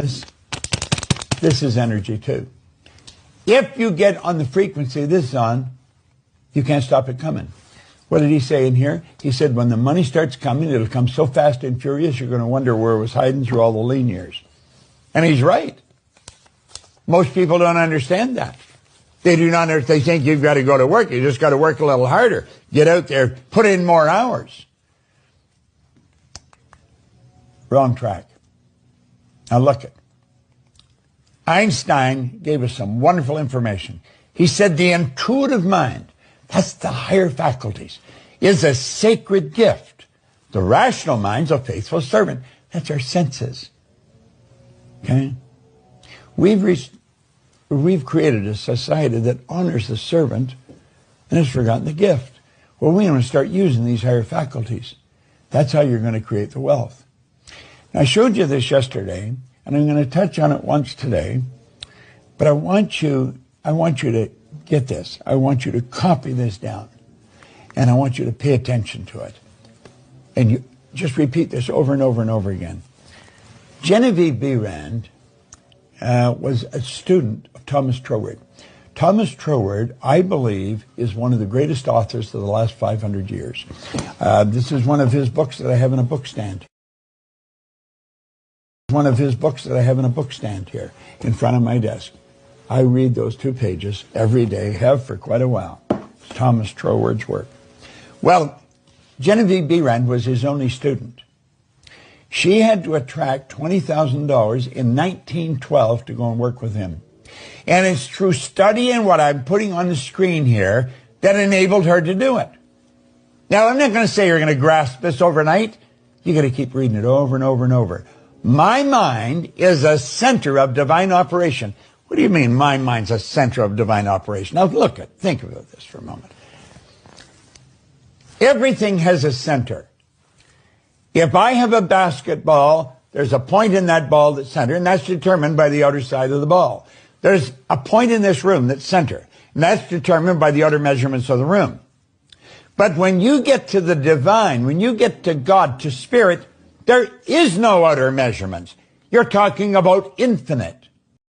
This is energy too. If you get on the frequency this is on, you can't stop it coming. What did he say in here? He said, when the money starts coming, it'll come so fast and furious, you're going to wonder where it was hiding through all the lean years. And he's right. Most people don't understand that. They do not understand. They think you've got to go to work. You just got to work a little harder. Get out there, put in more hours. Wrong track. Now look it. Einstein gave us some wonderful information. He said the intuitive mind, that's the higher faculties, is a sacred gift. The rational mind's a faithful servant. That's our senses. Okay? We've created a society that honors the servant and has forgotten the gift. Well, we want to start using these higher faculties. That's how you're going to create the wealth. Now, I showed you this yesterday, and I'm going to touch on it once today, but I want you to get this. I want you to copy this down, and I want you to pay attention to it. And you just repeat this over and over and over again. Genevieve B. Rand was a student of Thomas Troward. Thomas Troward, I believe, is one of the greatest authors of the last 500 years. This is one of his books that I have in a bookstand. One of his books that I have in a bookstand here in front of my desk. I read those 2 pages every day, have for quite a while. It's Thomas Troward's work. Well, Genevieve B. Rand was his only student. She had to attract $20,000 in 1912 to go and work with him. And it's through studying what I'm putting on the screen here that enabled her to do it. Now, I'm not going to say you're going to grasp this overnight. You got to keep reading it over and over and over. My mind is a center of divine operation. What do you mean my mind's a center of divine operation? Now think about this for a moment. Everything has a center. If I have a basketball, there's a point in that ball that's center, and that's determined by the outer side of the ball. There's a point in this room that's center, and that's determined by the outer measurements of the room. But when you get to the divine, when you get to God, to spirit, there is no outer measurements. You're talking about infinite.